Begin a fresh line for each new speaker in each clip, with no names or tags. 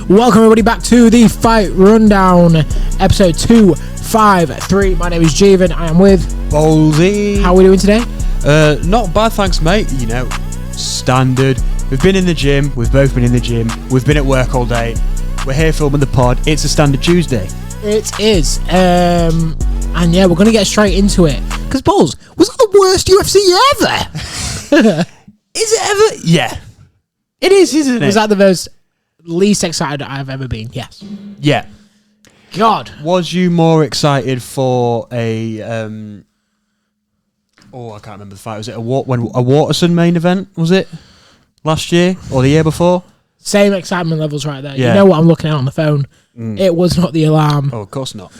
Welcome everybody back to the Fight Rundown, episode 253. My name is Jeevan. I am with
Bolsey.
How are we doing today?
Not bad, thanks, mate. You know, standard. We've been in the gym. We've both been in the gym. We've been at work all day. We're here filming the pod. It's a standard Tuesday.
It is. And yeah, we're going to get straight into it. Because, Balls, was that the worst UFC ever?
Is it ever? Yeah. It is, isn't it?
Was that the most least excited I've ever been? Yes.
Yeah.
God.
Was you more excited for a... I can't remember the fight. Was it a Waterson main event, was it? Last year? Or the year before?
Same excitement levels right there.
Yeah.
You know what I'm looking at on the phone? It was not the alarm.
Oh, of course not.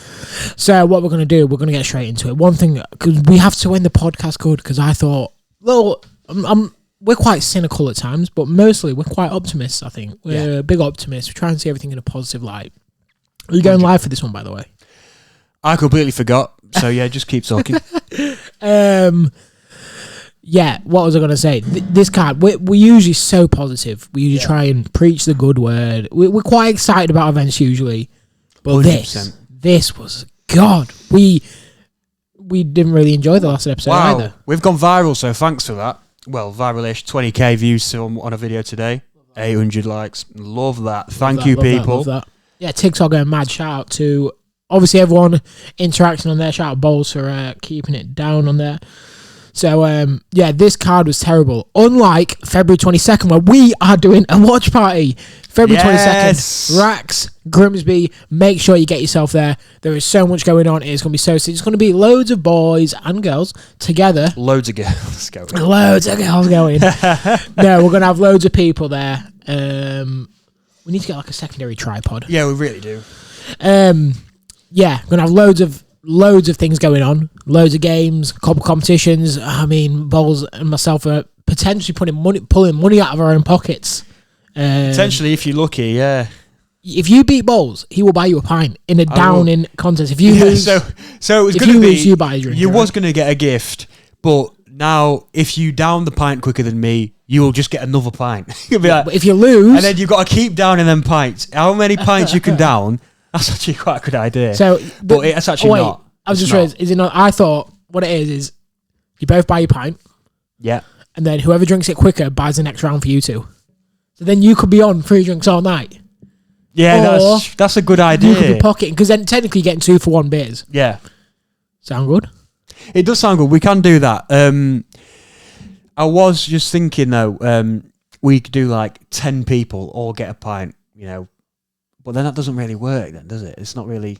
So what we're going to do, we're going to get straight into it. One thing, because we have to end the podcast good, because I thought, well, we're quite cynical at times, but mostly we're quite optimists, I think. We're big optimists. We try and see everything in a positive light. Are you going live for this one, by the way?
I completely forgot. So, yeah, just keep talking.
Yeah, what was I going to say? This card, we're usually so positive. We usually try and preach the good word. We're quite excited about events usually. But
100%.
this was, God, we didn't really enjoy the last episode either.
We've gone viral, so thanks for that. Well, viral-ish, 20k views on a video today, 800 likes. Love that. Thank you, people.
Love that. Yeah, TikTok going mad. Shout out to, obviously, everyone interacting on there. Shout out Bowles for keeping it down on there. So, this card was terrible. Unlike February 22nd, where we are doing a watch party. February 22nd, Rax, Grimsby. Make sure you get yourself there. There is so much going on. It's going to be so sick. It's going to be loads of boys and girls together.
Loads of girls going.
Loads of girls going. No, we're going to have loads of people there. We need to get like a secondary tripod.
Yeah, we really do.
Going to have loads of things going on, loads of games, a couple competitions. I mean, Bowles and myself are potentially pulling money out of our own pockets.
Potentially, if you're lucky, yeah.
If you beat Bowles, he will buy you a pint in a down-in contest. If you lose,
so it was
if
going to
you
be
lose, you buy a drink.
You was going to get a gift, but now if you down the pint quicker than me, you will just get another pint. You'll be like,
but if you lose,
and then you've got to keep downing them pints. How many pints you can down? That's actually quite a good idea.
So,
but it's actually not.
I was just realized, is it not? I thought what it is you both buy your pint.
Yeah.
And then whoever drinks it quicker buys the next round for you two. So then you could be on 3 drinks all night.
Yeah, that's a good idea.
You could be pocketing, because then technically you're getting 2 for 1 beers.
Yeah.
Sound good?
It does sound good. We can do that. I was just thinking though, we could do like 10 people all get a pint, you know. But then that doesn't really work then, does it? It's not really...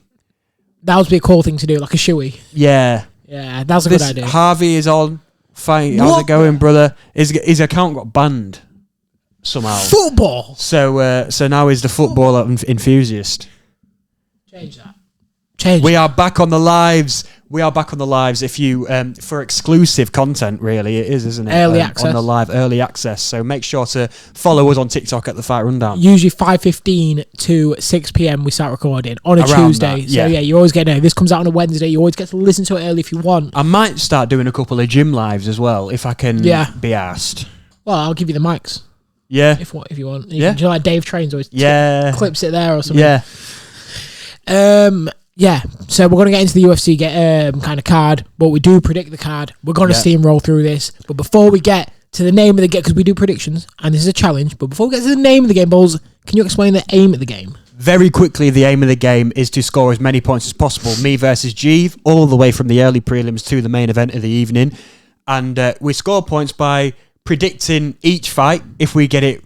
That would be a cool thing to do, like a shoey.
Yeah.
Yeah, that's a good idea.
Harvey is on. Fine. How's it going, brother? His account got banned somehow.
Football!
So now he's the football enthusiast.
Change that.
We are back on the lives. If you for exclusive content, really it is, isn't it?
Early access.
On the live, early access. So make sure to follow us on TikTok at the Fight Rundown.
Usually 5:15 to 6 p.m. we start recording on a
Around
Tuesday.
That, yeah.
So yeah, you always get this comes out on a Wednesday. You always get to listen to it early if you want.
I might start doing a couple of gym lives as well if I can be asked.
Well, I'll give you the mics.
Yeah.
If you want. You can do like Dave Trains always clips it there or something.
Yeah.
Yeah, so we're going to get into the UFC kind of card, but we do predict the card. We're going to steamroll through this. But before we get to the name of the game, because we do predictions, and this is a challenge, but before we get to the name of the game, Balls, can you explain the aim of the game?
Very quickly, the aim of the game is to score as many points as possible. Me versus Jeeve, all the way from the early prelims to the main event of the evening. And we score points by predicting each fight. If we get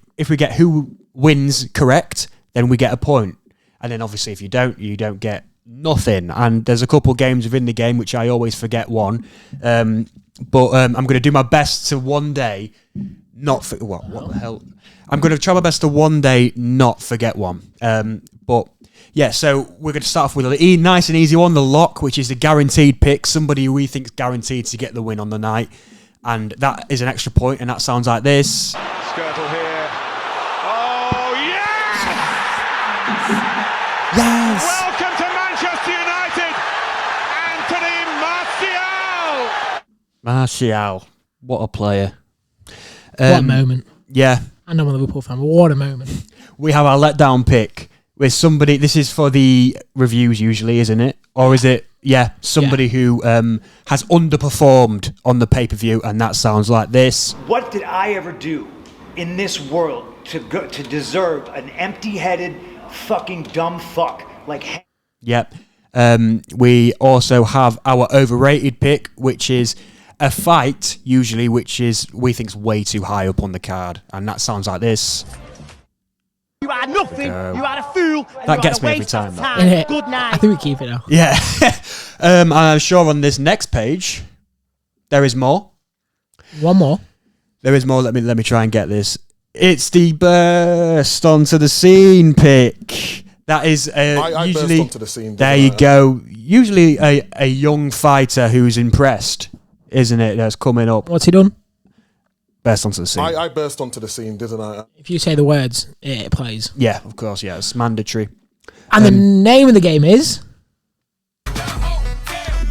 who wins correct, then we get a point. And then obviously if you don't get nothing. And there's a couple games within the game which I always forget one. But I'm going to do my best to one day not for what the hell. I'm going to try my best to one day not forget one. But yeah, so we're going to start off with a nice and easy one, the lock, which is the guaranteed pick, somebody who we think is guaranteed to get the win on the night. And that is an extra point, and that sounds like this.
Skirtle here. Oh, yes!
Yes!
Welcome to Manchester United, Anthony Martial!
Martial. What a player.
What a moment.
Yeah.
I know I'm a Liverpool fan, but what a moment.
We have our letdown pick. with somebody. This is for the reviews usually, isn't it? Or is it? Yeah, somebody who has underperformed on the pay-per-view, and that sounds like this.
What did I ever do in this world to deserve an empty-headed, fucking dumb fuck like?
Yep. We also have our overrated pick, which is a fight, usually, which is we think's way too high up on the card, and that sounds like this.
You are nothing. You are a fool.
That gets me every time.
Good night.
I think we keep it now.
Yeah. I'm sure on this next page there is more.
One more.
There is more. Let me try and get this. It's the burst onto the scene pick. That is
I
usually
burst onto the scene.
There you go. Usually a young fighter who's impressed, isn't it? That's coming up.
What's he done?
Burst onto the scene.
I burst onto the scene, didn't I?
If you say the words, it plays.
Yeah, of course. Yeah, it's mandatory.
And the name of the game is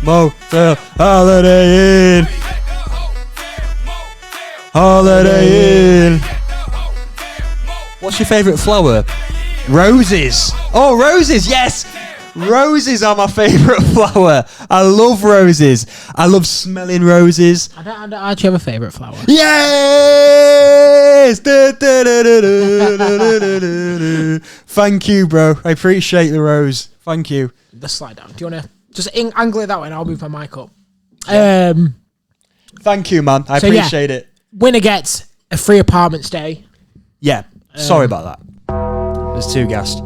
Motel Holiday Inn. Holiday Inn. What's your favourite flower? Roses. Oh, roses. Yes. Roses are my favourite flower. I love roses. I love smelling roses.
I don't actually have a favourite flower.
Yes! Thank you, bro. I appreciate the rose. Thank you.
Let's slide down. Do you want to just angle it that way and I'll move my mic up?
Thank you, man. I appreciate it.
Winner gets a free apartment stay.
Yeah. Sorry about that. There's two gassed.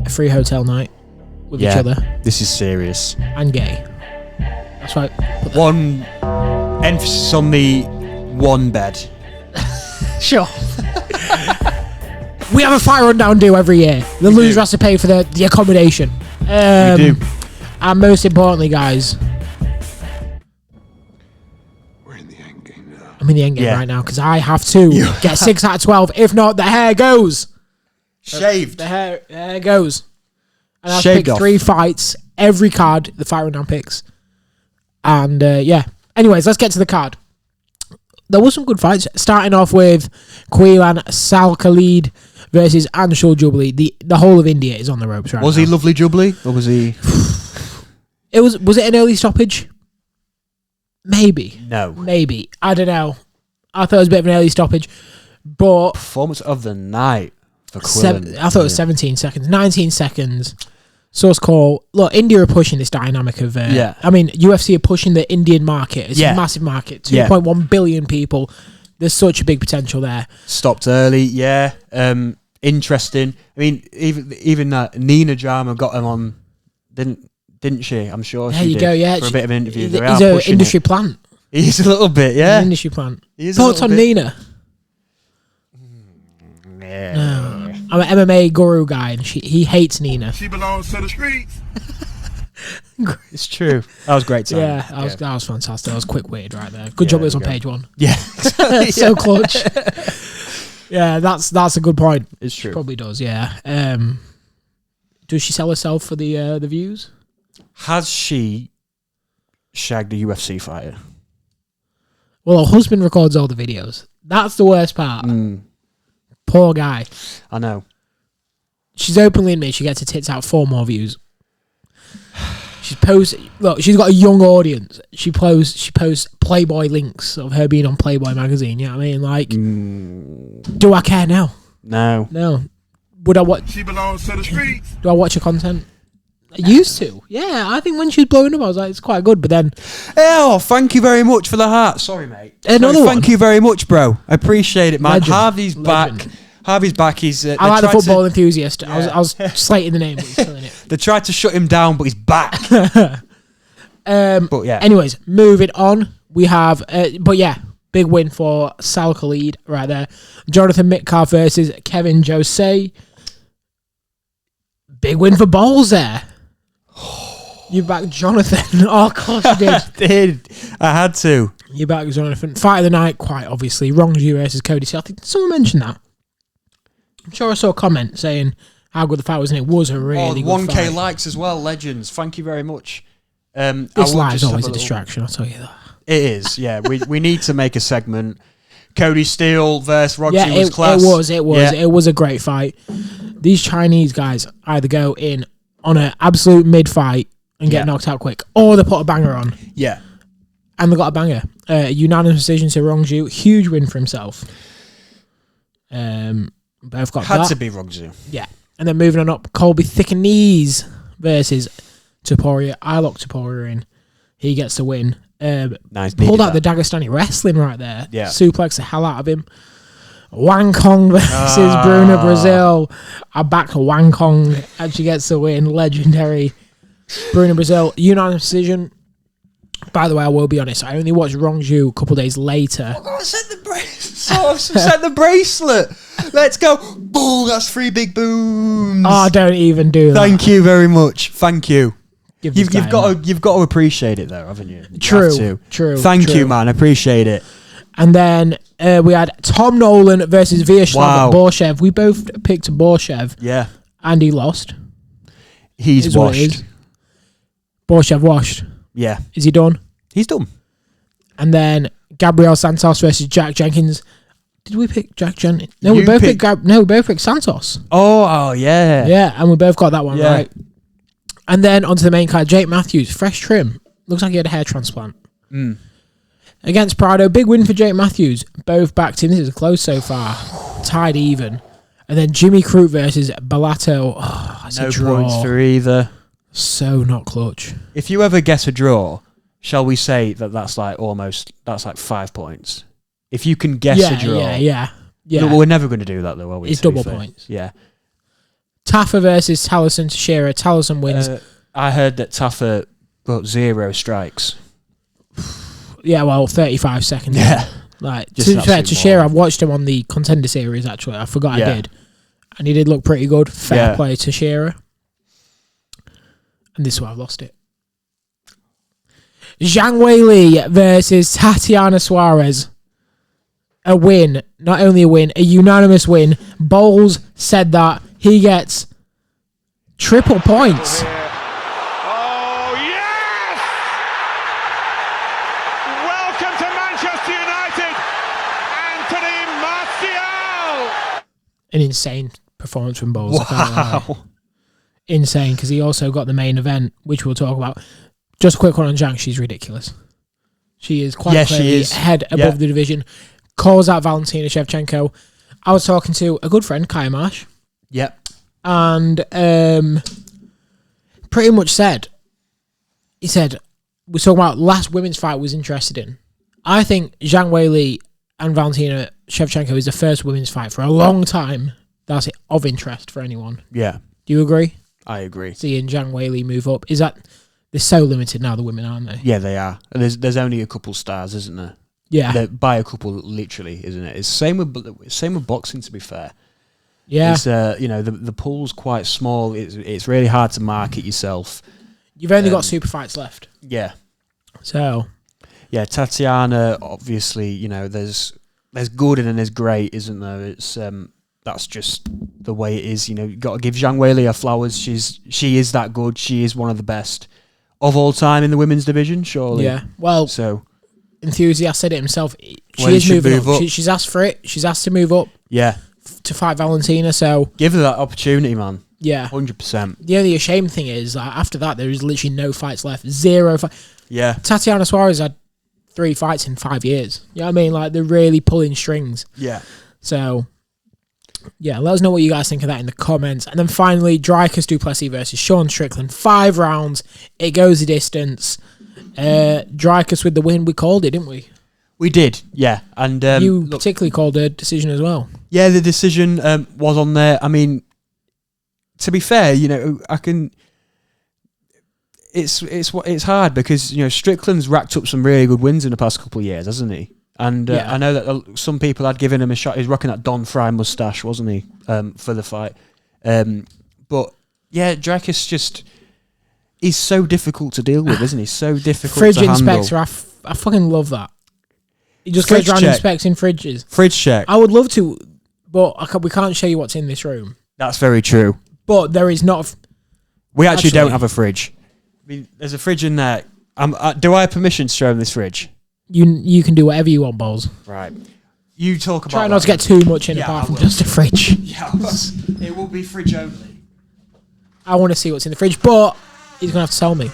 A free hotel night with each other.
This is serious.
And gay. That's right.
One emphasis on the one bed.
Sure. We have a fire rundown due every year. The loser has to pay for the accommodation.
We do.
And most importantly, guys,
We're in the end game now.
I'm in the end game right now because I have to get 6 out of 12. If not, the hair goes.
Shaved.
The hair goes. And I've
Shaved
picked
off.
3 fights, every card the fire rundown picks. And yeah. Anyways, let's get to the card. There was some good fights. Starting off with Quillan Sal Khalid versus Anshul Jubilee. The whole of India is on the ropes right
Was
now.
he lovely Jubilee? Or was he...
Was it an early stoppage? Maybe.
No.
Maybe. I don't know. I thought it was a bit of an early stoppage. But
Performance of the night for Quillan.
I thought it was 17 seconds. 19 seconds. Source call. Look, India are pushing this dynamic of... I mean, UFC are pushing the Indian market. It's a massive market. 2.1 billion people. There's such a big potential there.
Stopped early, yeah. Interesting. I mean, even that Nina Jama got him on, didn't she? I'm sure
There
she
you
did.
go, yeah.
For a bit of an interview.
He's an industry plant.
He's a little bit, yeah.
An industry plant.
He's
Thoughts on Nina?
Yeah.
No. I'm an MMA guru guy, and he hates Nina.
She belongs to the streets.
It's true. That was great time.
Yeah, that was fantastic. That was quick-witted right there. Good job it was on page 1.
Yeah.
So clutch. Yeah, that's a good point.
It's true.
She probably does, yeah. Does she sell herself for the views?
Has she shagged a UFC fighter?
Well, her husband records all the videos. That's the worst part. Poor guy.
I know.
She's openly admitted she gets her tits out for more views. She's she's got a young audience. She posts Playboy links of her being on Playboy magazine. You know what I mean? Like, do I care now?
No.
No. Would I watch?
She belongs to the streets.
Do I watch her content? I used to. Yeah, I think when she was blowing up, I was like, it's quite good. But then,
Oh, thank you very much for the heart. Sorry, mate.
Another
Sorry,
one.
Thank you very much, bro. I appreciate it, man.
Legend.
Harvey's
Legend.
back. Harvey's back. He's.
I like the football enthusiast. I was slating the name, but he's killing it.
They tried to shut him down, but he's back. But yeah.
Anyways, moving on. We have, but yeah, big win for Sal Khalid right there. Jonathan Metcalf versus Kevin Jose. Big win for Bowles there. You back Jonathan. Oh, of course you did.
I had to.
You back Jonathan. Fight of the night, quite obviously. Rongju versus Cody. I think someone mentioned that. I'm sure I saw a comment saying how good the fight was, and it was a really good
1K
fight.
likes as well. Legends. Thank you very much.
This live is always a distraction, I'll tell you that.
It is, yeah. We need to make a segment. Cody Steele versus Roger was class.
It was a great fight. These Chinese guys either go in on an absolute mid-fight and get knocked out quick, or they put a banger on.
Yeah.
And they got a banger. Unanimous decision to Rongju. Huge win for himself. Both got
Had
that.
to be Rongju.
Yeah. And then moving on up, Colby Thickenese versus Topuria. I locked Topuria in. He gets the win.
Nice.
Pulled out the Dagestani wrestling right there.
Yeah.
Suplex the hell out of him. Wang Kong versus Bruno Brazil. I back Wang Kong. Actually gets the win. Legendary. Bruno Brazil. Unanimous decision. By the way, I will be honest. I only watched Rongju a couple days later.
Oh, God, set the bracelet. Set the bracelet. Let's go. Boom. That's 3 big booms.
Oh, don't even do that.
Thank you very much. Thank you.
You've
got to appreciate it though, haven't you?
True.
Thank you, man. Appreciate it.
And then we had Tom Nolan versus Vyacheslav Borshev. We both picked Borshev.
Yeah.
And he lost.
He's washed.
Borshev washed.
Yeah.
Is he done?
He's done.
And then Gabriel Santos versus Jack Jenkins. Did we pick Jack Jenkins? No, we both picked Santos.
Oh, yeah.
Yeah, and we both got that one right. And then onto the main card, Jake Matthews, fresh trim. Looks like he had a hair transplant. Against Prado, big win for Jake Matthews. Both backed in. This is close so far. Tied even. And then Jimmy Crute versus Bellato. Oh, that's a draw.
No points for either.
So not clutch.
If you ever get a draw, shall we say that's like 5 points? If you can guess a draw.
Yeah.
No, we're never going to do that though, are we?
It's double points.
Yeah.
Taffa versus Taliesin Teixeira. Taliesin wins.
I heard that Taffa got 0 strikes.
Yeah, well, 35 seconds.
Yeah.
Like, to be fair, Teixeira, I've watched him on the Contender Series, actually. I forgot I did. And he did look pretty good. Fair play to Teixeira. And this is where I've lost it. Zhang Weili versus Tatiana Suarez. A win. Not only a win, a unanimous win. Bowles said that he gets triple points.
Oh, yes! Welcome to Manchester United, Anthony Martial!
An insane performance from Bowles.
Wow.
Insane, because he also got the main event, which we'll talk about. Just a quick one on Zhang. She's ridiculous. She is quite clearly head above the division. Calls out Valentina Shevchenko. I was talking to a good friend, Kaya Marsh.
Yep.
And pretty much said, he said, we're talking about last women's fight was interested in. I think Zhang Weili and Valentina Shevchenko is the first women's fight for a long time that's of interest for anyone.
Yeah.
Do you agree?
I agree.
Seeing Zhang Weili move up. Is that... They're so limited now, the women, aren't they?
Yeah, they are. There's only a couple stars, isn't there?
Yeah.
By a couple, literally, isn't it? It's same with boxing, to be fair.
Yeah.
It's, the pool's quite small. It's really hard to market yourself.
You've only got super fights left.
Yeah.
So.
Yeah, Tatiana, obviously, there's good and then there's great, isn't there? It's that's just the way it is. You've got to give Zhang Weili her flowers. She is that good. She is one of the best of all time in the women's division, surely.
Yeah. Well,
so
Enthusiast said it himself. She is moving up. She's asked for it. She's asked to move up.
Yeah.
To fight Valentina. So
give her that opportunity, man.
Yeah.
100%.
The only ashamed thing is that after that there is literally no fights left. 0 fights.
Yeah.
Tatiana Suarez had 3 fights in 5 years. You know what I mean? Like, they're really pulling strings.
Yeah.
So, yeah, let us know what you guys think of that in the comments. And then finally, Dricus du Plessis versus Sean Strickland. 5 rounds. It goes the distance. Dricus with the win. We called it, didn't we?
We did, yeah. And
you particularly called a decision as well.
Yeah, the decision was on there. I mean, to be fair, I can... It's hard because, Strickland's racked up some really good wins in the past couple of years, hasn't he? And I know that some people had given him a shot. He's rocking that Don Fry mustache, wasn't he, for the fight? But, yeah, Dricus just... He's so difficult to deal with, isn't he? So difficult
Fridge
to handle.
inspector, I fucking love that. He just goes around inspecting fridges.
Fridge check.
I would love to, but we can't show you what's in this room.
That's very true.
But there is not...
We actually don't have a fridge. I mean, there's a fridge in there. Do I have permission to show him this fridge?
You can do whatever you want, Bowles.
Right. You talk about
Try not to get too much in apart from just a fridge.
Yeah, it will be fridge only.
I want to see what's in the fridge, but he's going to have to tell me.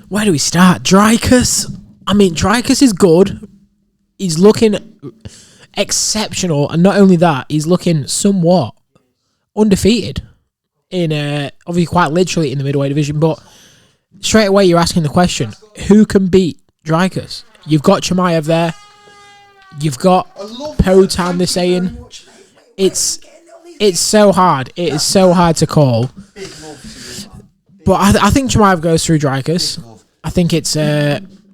Where do we start? Drykus. I mean, Drykus is good. He's looking exceptional. And not only that, he's looking somewhat undefeated. Obviously quite literally in the middleweight division. But straight away, you're asking the question, who can beat Drykus? You've got Chimaev there. You've got Potan, they're saying. It's so hard. It is so hard to call. But I think Chimaev goes through Drykus. I think it's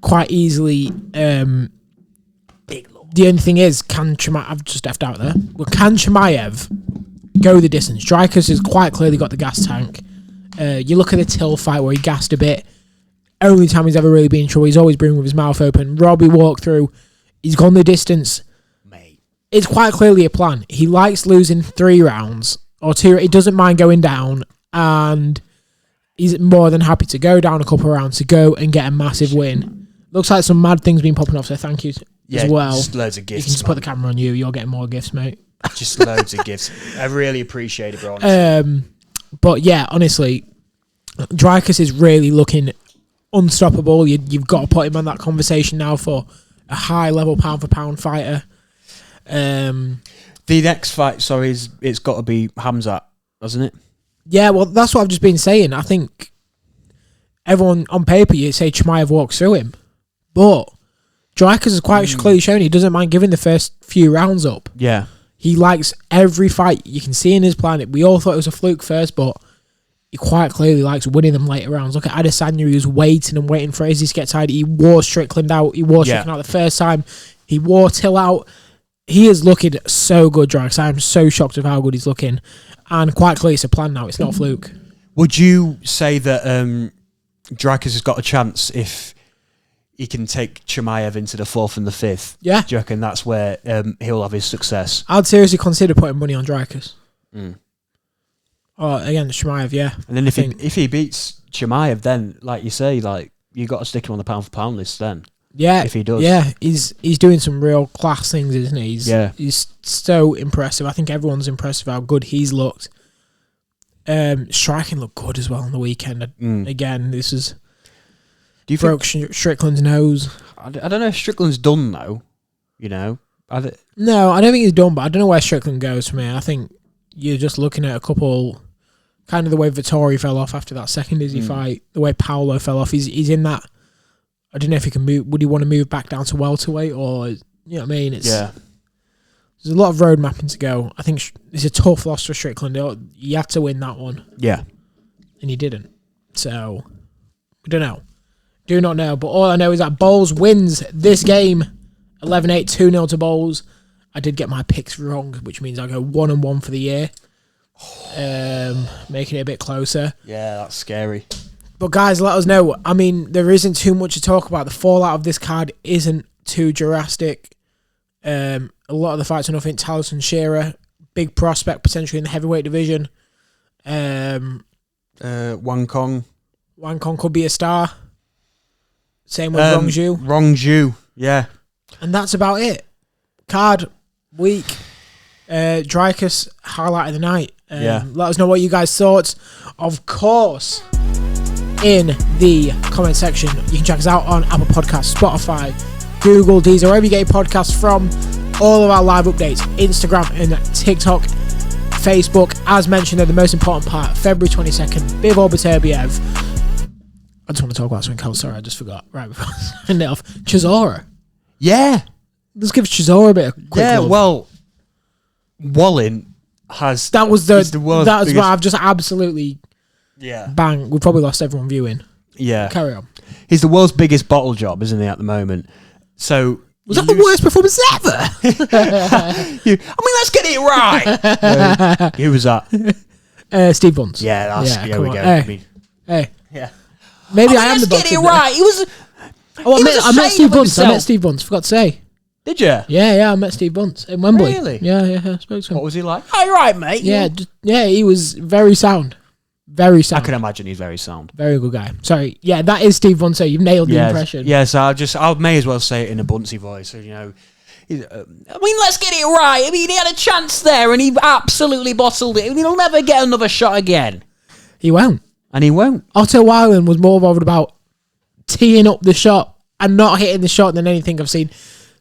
quite easily. The only thing is, can Chimaev... I've just left out there. Well, can Chimaev go the distance? Drykus has quite clearly got the gas tank. You look at the Till fight where he gassed a bit. Only time he's ever really been in trouble. He's always been with his mouth open. Robbie walked through. He's gone the distance.
Mate.
It's quite clearly a plan. He likes losing 3 rounds or 2. He doesn't mind going down, and he's more than happy to go down a couple of rounds to go and get a massive win. Looks like some mad things been popping off, so thank you as well.
Just loads of gifts.
You can just put the camera on you. You're getting more gifts, mate.
Just loads of gifts. I really appreciate it, bro.
But yeah, honestly, Drykus is really looking unstoppable. You've got to put him on that conversation now for a high level pound for pound fighter.
The next fight, it's got to be Hamzat, hasn't it?
Yeah, well, that's what I've just been saying. I think everyone on paper, you say Chimaev walks through him, but Drykus has quite clearly shown he doesn't mind giving the first few rounds up.
Yeah.
He likes every fight. You can see in his plan. We all thought it was a fluke first, but he quite clearly likes winning them later rounds. Look at Adesanya, he was waiting and waiting for Izzy to get tired. He wore Strickland out. He wore Strickland out the first time. He wore Till out. He is looking so good, Drykus. I'm so shocked of how good he's looking. And quite clearly it's a plan now. It's not a fluke.
Would you say that Drykus has got a chance if he can take Chimaev into the 4th and the 5th?
Yeah.
Do you reckon that's where he'll have his success?
I'd seriously consider putting money on Drykus. Oh, again, Chimaev, yeah.
And then if he beats Chimaev, then, like you say, like you got to stick him on the pound for pound list then.
Yeah.
If he does.
Yeah, he's doing some real class things, isn't he? He's so impressive. I think everyone's impressed with how good he's looked. Striking looked good as well on the weekend. Again, this is...
Do you
broke Strickland's nose.
I don't know if Strickland's done, though. You know?
No, I don't think he's done, but I don't know where Strickland goes from here. I think you're just looking at a couple... Kind of the way Vittori fell off after that second Izzy fight, the way Paolo fell off. He's in that... I don't know if he can move. Would he want to move back down to welterweight, or you know what I mean? There's a lot of road mapping to go. I think it's a tough loss for Strickland. He had to win that one.
Yeah,
and he didn't. So we don't know. Do not know. But all I know is that Bowles wins this game, 11-8, 2-0 to Bowles. I did get my picks wrong, which means I go 1-1 for the year, making it a bit closer.
Yeah, that's scary.
But guys, let us know. I mean, there isn't too much to talk about. The fallout of this card isn't too drastic. A lot of the fights are nothing. Talos and Shearer, big prospect potentially in the heavyweight division.
Wang Kong
could be a star. Same with Rongju.
Rongju, yeah.
And that's about it. Card, week, Drykus, highlight of the night. Let us know what you guys thought. Of course, in the comment section, you can check us out on Apple Podcasts, Spotify, Google, Deezer, wherever you get your podcasts from. All of our live updates, Instagram and TikTok, Facebook. As mentioned, they're the most important part. February 22nd, Bivol Beterbiev. I just want to talk about something else. Sorry, I just forgot. Right before I end it off. Chisora.
Yeah.
Let's give Chisora a bit of quick love.
Well, Wallin has...
That was
the world's
that's
biggest...
what I've just absolutely...
Yeah.
Bang. We've probably lost everyone viewing.
Yeah.
Carry on.
He's the world's biggest bottle job, isn't he, at the moment? So...
Was that the worst performance ever?
Let's get it right. Who was that?
Steve Bunce.
Yeah, there we go.
Hey.
Yeah.
Maybe I am the boss.
Let's get it right. He was...
I met Steve Bunce. I met Steve Bunce. Forgot to say.
Did you?
Yeah. I met Steve Bunce in Wembley.
Really?
Yeah. I spoke to him.
What was he like? Hi, right, mate.
Yeah, he was very sound. Very
I
sound.
can imagine he's very sound.
Very good guy. Sorry. Yeah, that is Steve Bunce. You've nailed the impression.
Yes, I may as well say it in a Buncey voice. You know, let's get it right. I mean, he had a chance there and he absolutely bottled it. He'll never get another shot again.
He won't.
And he won't.
Otto Weiland was more bothered about teeing up the shot and not hitting the shot than anything I've seen.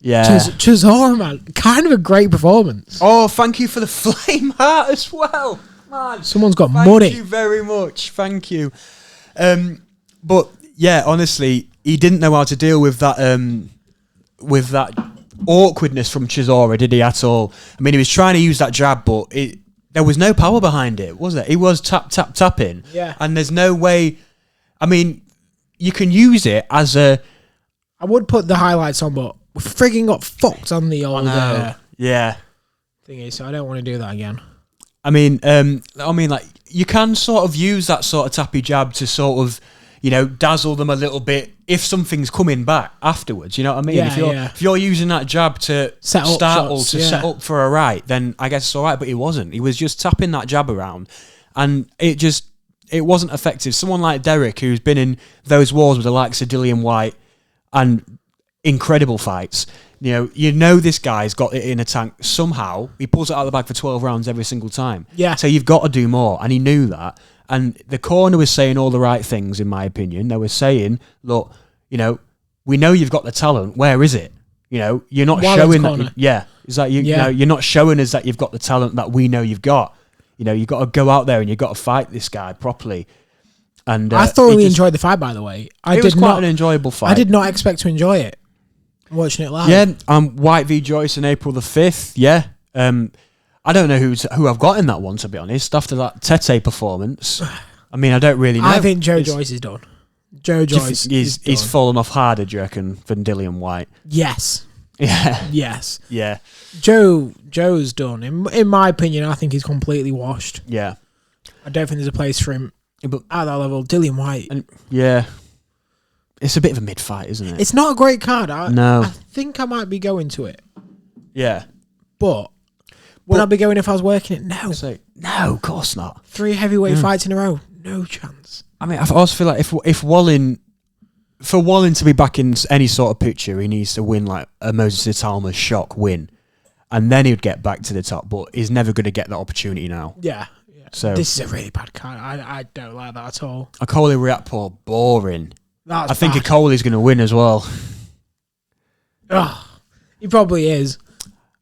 Yeah.
Chisora, man. Kind of a great performance.
Oh, thank you for the flame heart as well. Man.
Someone's got
Thank
money.
you very much. Thank you. But yeah, honestly, he didn't know how to deal with that awkwardness from Chisora, did he, at all? I mean, he was trying to use that jab, but there was no power behind it, was there? He was tapping.
Yeah.
And there's no way. I mean, you can use it as a.
I would put the highlights on, but we frigging got fucked on the old
Yeah.
thingy, so I don't want to do that again.
I mean, like you can sort of use that sort of tappy jab to sort of, you know, dazzle them a little bit if something's coming back afterwards. You know what I mean?
Yeah,
if you're using that jab to
set up
for a right, then I guess it's all right. But he wasn't. He was just tapping that jab around, and it wasn't effective. Someone like Derek, who's been in those wars with the likes of Dillian White and incredible fights. You know this guy's got it in a tank somehow. He pulls it out of the bag for 12 rounds every single time.
Yeah.
So you've got to do more, and he knew that. And the corner was saying all the right things, in my opinion. They were saying, look, we know you've got the talent. Where is it? You're not showing that. Is that you're not showing us that you've got the talent that we know you've got. You've got to go out there and you've got to fight this guy properly. And
I thoroughly enjoyed the fight, by the way.
It was quite an enjoyable fight.
I did not expect to enjoy it. Watching it live.
Yeah, White v Joyce on April the 5th. Yeah. I don't know who I've got in that one, to be honest, after that Tete performance. I mean, I don't really know.
I think Joe Joyce is done. Joe Joyce
he's fallen off harder, do you reckon, than Dillian White?
Yes.
Yeah.
Yes.
Yeah.
Joe's done. In my opinion, I think he's completely washed.
Yeah.
I don't think there's a place for him at that level. Dillian White.
Yeah. It's a bit of a mid-fight, isn't it?
It's not a great card.
No.
I think I might be going to it.
Yeah.
But would I be going if I was working it? No.
No, of course not.
3 heavyweight fights in a row. No chance.
I mean, I also feel like if Wallin... For Wallin to be back in any sort of picture, he needs to win like a Moses Italma shock win. And then he'd get back to the top. But he's never going to get that opportunity now.
Yeah.
So
this is a really bad card. I don't like that at all.
Akoli Riatpor, boring.
That's
I think
bad.
Akoli's going to win as well.
He probably is.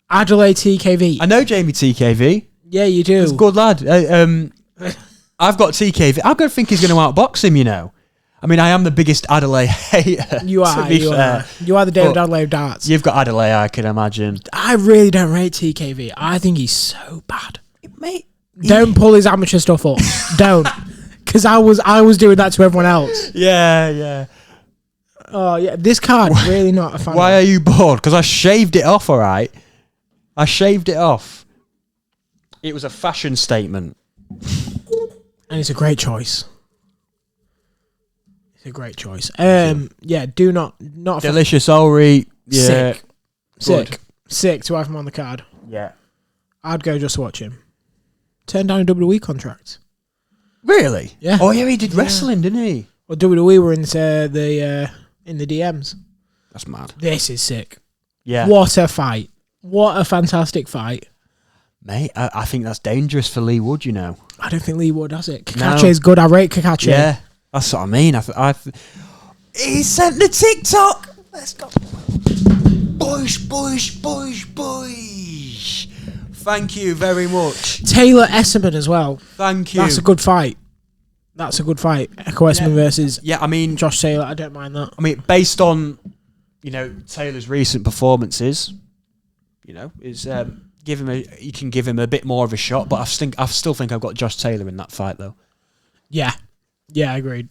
Adelaide TKV.
I know Jamie TKV.
Yeah, you do.
He's a good lad. I've got TKV. I don't think he's going to outbox him, I mean, I am the biggest Adelaide hater.
You are. You are the David Adelaide of darts.
You've got Adelaide, I can imagine.
I really don't rate TKV. I think he's so bad.
Mate.
Don't pull his amateur stuff up. Don't. Because I was doing that to everyone else.
Yeah.
Oh, yeah. This card, really not a fan.
Why are you bored? Because I shaved it off, all right? I shaved it off. It was a fashion statement.
And it's a great choice. It's a great choice. Yeah, do not a
Delicious Ori. Yeah.
Sick to have him on the card.
Yeah.
I'd go just to watch him. Turn down a WWE contract.
Really?
Yeah.
Oh, yeah, he did wrestling, didn't he?
Well, WWE were into in the DMs.
That's mad.
This is sick.
Yeah.
What a fight. What a fantastic fight.
Mate, I think that's dangerous for Lee Wood,
I don't think Lee Wood has it. Kakache's good. I rate Kakache.
Yeah. That's what I mean. He sent the TikTok. Let's go. Boys. Thank you very much.
Taylor Esserman as well.
Thank you.
That's a good fight. Echo Esserman versus
I mean,
Josh Taylor. I don't mind that.
I mean, based on, Taylor's recent performances, is you can give him a bit more of a shot, but I still think I've got Josh Taylor in that fight though.
Yeah, agreed.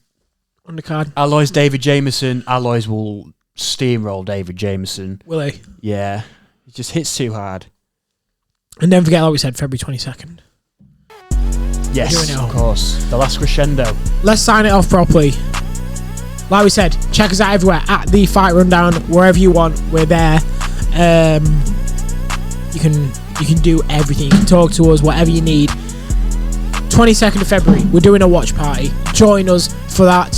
Undercard.
Alois David Jameson. Alois will steamroll David Jameson.
Will he?
Yeah, he just hits too hard.
And don't forget, like we said, February 22nd.
Yes, of course. The last crescendo.
Let's sign it off properly. Like we said, check us out everywhere at The Fight Rundown. Wherever you want, we're there. You can do everything. You can talk to us, whatever you need. 22nd of February, we're doing a watch party. Join us for that.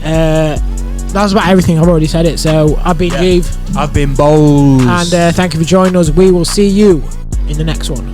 That's about everything. I've already said it. So I've been Jeeve.
I've been Bowles.
And thank you for joining us. We will see you in the next one.